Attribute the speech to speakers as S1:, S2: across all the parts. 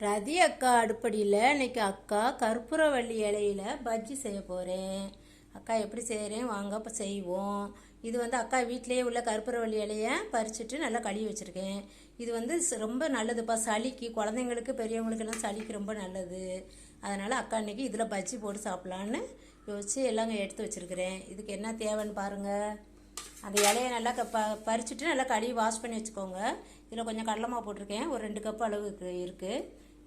S1: ரதி அக்கா அடுப்படியில் இன்னைக்கு அக்கா கற்பூரவள்ளி இலையில பஜ்ஜி செய்ய போகிறேன். அக்கா எப்படி செய்கிறேன் வாங்க இப்போ செய்வோம். இது அக்கா வீட்டிலேயே உள்ள கற்பூரவள்ளி இலையை பறிச்சுட்டு நல்லா கழுவி வச்சுருக்கேன். இது ரொம்ப நல்லதுப்பா, சளிக்கு, குழந்தைங்களுக்கு பெரியவங்களுக்கெல்லாம் சளிக்கு ரொம்ப நல்லது. அதனால் அக்கா இன்னைக்கு இதில் பஜ்ஜி போட்டு சாப்பிட்லான்னு யோசிச்சு எல்லாங்க எடுத்து வச்சுருக்கிறேன். இதுக்கு என்ன தேவைன்னு பாருங்கள். அந்த இலையை நல்லா பறிச்சுட்டு நல்லா கழுவி வாஷ் பண்ணி வச்சுக்கோங்க. இதில் கொஞ்சம் கடலை மாவு போட்டிருக்கேன், ஒரு 2 கப் அளவுக்கு இருக்குது.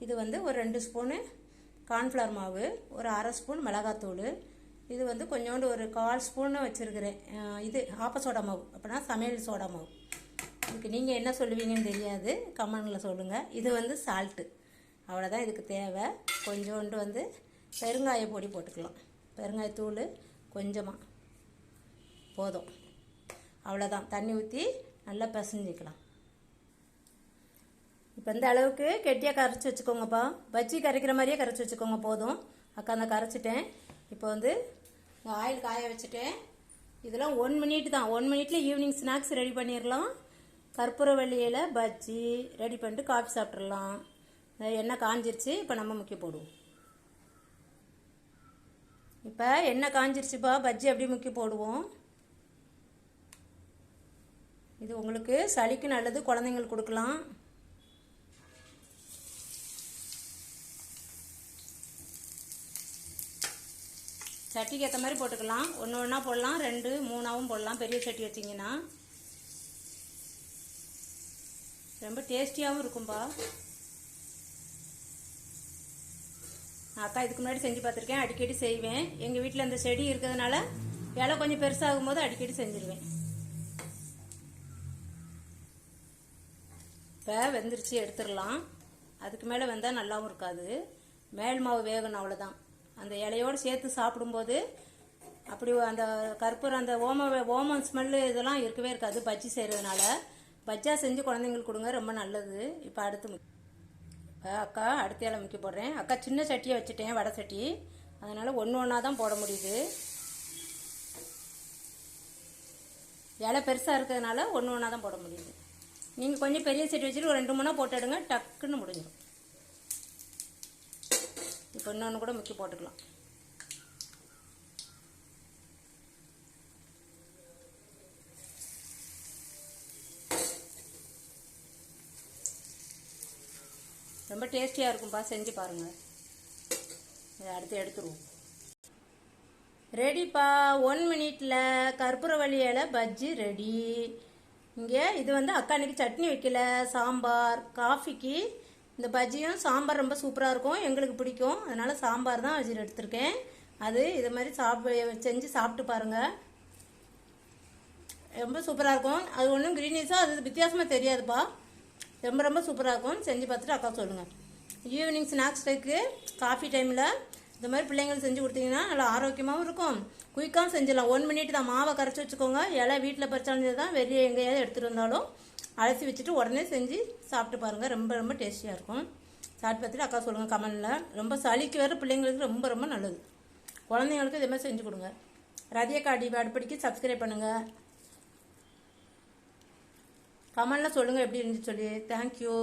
S1: இது ஒரு 2 ஸ்பூனு கார்ன்ஃப்ளவர் மாவு, ஒரு அரை ஸ்பூன் மிளகாத்தூள், இது கொஞ்சோண்டு ஒரு 1/4 ஸ்பூன்னு வச்சுருக்கிறேன். இது ஆப்ப சோடா மாவு, அப்படின்னா சமையல் சோடா மாவு. இதுக்கு நீங்கள் என்ன சொல்லுவீங்கன்னு தெரியாது, கமெண்டில் சொல்லுங்கள். இது சால்ட்டு, அவ்வளோதான் இதுக்கு தேவை. கொஞ்சோண்டு பெருங்காய பொடி போட்டுக்கலாம், பெருங்காயத்தூள் கொஞ்சமாக போதும், அவ்வளோதான். தண்ணி ஊற்றி நல்லா பிசைஞ்சிக்கலாம். இப்போ இந்த அளவுக்கு கெட்டியாக கரைச்சி வச்சுக்கோங்கப்பா, பஜ்ஜி கரைக்கிற மாதிரியே கரைச்சி வச்சுக்கோங்க, போதும். அக்கா நான் கரைச்சிட்டேன். இப்போ ஆயில் காய வச்சுட்டேன். இதெல்லாம் 1 மினிட் தான், 1 மினிட்ல ஈவினிங் ஸ்நாக்ஸ் ரெடி பண்ணிடலாம். கற்பூரவள்ளி இலை பஜ்ஜி ரெடி பண்ணிட்டு காஃபி சாப்பிட்றலாம். எண்ணெய் காஞ்சிருச்சு, இப்போ நம்ம முக்கிய போடுவோம். இப்போ எண்ணெய் காஞ்சிருச்சுப்பா, பஜ்ஜி அப்படியே முக்கிய போடுவோம். இது உங்களுக்கு சளிக்கு நல்லது, குழந்தைங்களுக்கு கொடுக்கலாம். சட்டிக்கு ஏற்ற மாதிரி போட்டுக்கலாம், ஒன்று ஒன்றா போடலாம், 2 3ஆவும் போடலாம். பெரிய சட்டி வச்சிங்கன்னா ரொம்ப டேஸ்டியாகவும் இருக்கும்பா. அக்கா இதுக்கு முன்னாடி செஞ்சு பார்த்துருக்கேன், அடிக்கடி செய்வேன். எங்கள் வீட்டில் அந்த செடி இருக்கிறதுனால இலை கொஞ்சம் பெருசாகும் போது அடிக்கடி செஞ்சுருவேன். இப்போ வெந்துருச்சு, எடுத்துடலாம். அதுக்கு மேலே வெந்தால் நல்லாவும் இருக்காது, மேல் மாவு வேகணும், அவ்வளோதான். அந்த இலையோடு சேர்த்து சாப்பிடும்போது அப்படி அந்த கற்பூரம், அந்த ஓமம் ஸ்மெல்லு இதெல்லாம் இருக்கவே இருக்காது. பஜ்ஜி செய்கிறதுனால பஜ்ஜா செஞ்சு குழந்தைங்களுக்கு கொடுங்க, ரொம்ப நல்லது. இப்போ அக்கா அடுத்த இலை முக்கி போடுறேன். அக்கா சின்ன சட்டியை வச்சுட்டேன், வடை சட்டி, அதனால் ஒன்று ஒன்றா தான் போட முடியுது. இலை பெருசாக இருக்கிறதுனால ஒன்று ஒன்றா தான் போட முடியுது. நீங்கள் கொஞ்சம் பெரிய சட்டி வச்சுட்டு ஒரு 2 3 போட்டுடுங்க, டக்குன்னு முடிஞ்சிடும். இப்போ இன்னொன்று கூட முக்கி போட்டுக்கலாம். ரொம்ப டேஸ்டியாக இருக்கும்பா, செஞ்சு பாருங்கள். இதை அடுத்து எடுத்துருவோம். ரெடிப்பா, 1 மினிட்ல கற்பூரவள்ளி இலை பஜ்ஜி ரெடி. இங்கே இது அக்கா அன்னைக்கு சட்னி வைக்கல, சாம்பார், காஃபிக்கு இந்த பஜ்ஜியும் சாம்பார் ரொம்ப சூப்பராக இருக்கும், எங்களுக்கு பிடிக்கும். அதனால் சாம்பார் தான் வச்சு எடுத்திருக்கேன். இது மாதிரி செஞ்சு சாப்பிட்டு பாருங்கள், ரொம்ப சூப்பராக இருக்கும். அது ஒன்றும் க்ரீனிஸாக அது வித்தியாசமாக தெரியாதுப்பா, ரொம்ப ரொம்ப சூப்பராக இருக்கும். செஞ்சு பார்த்துட்டு அக்கா சொல்லுங்கள். ஈவினிங் ஸ்நாக்ஸ் டைக்கு காஃபி டைமில் இந்த மாதிரி பிள்ளைங்களுக்கு செஞ்சு கொடுத்தீங்கன்னா நல்லா ஆரோக்கியமாகவும் இருக்கும், குயிக்காகவும் செஞ்சிடலாம். 1 மினிட் தான். மாவை கரைச்சி வச்சுக்கோங்க, இலை வீட்டில் பறிச்சாலும் தான், வெளியே எங்கேயாவது எடுத்துகிட்டு வந்தாலும் அலசி வச்சுட்டு உடனே செஞ்சு சாப்பிட்டு பாருங்கள், ரொம்ப ரொம்ப டேஸ்டியாக இருக்கும். சாப்பிட்டு பார்த்துட்டு அக்கா சொல்லுங்கள் கமெண்டில். ரொம்ப சளிக்கு வேறு பிள்ளைங்களுக்கு ரொம்ப ரொம்ப நல்லது, குழந்தைங்களுக்கு இதே மாதிரி செஞ்சு கொடுங்க. ரதி அக்கா அடுப்படிக்கு சப்ஸ்கிரைப் பண்ணுங்கள், கமெண்டில் சொல்லுங்கள் எப்படி இருந்துச்சு சொல்லி. தேங்க்யூ.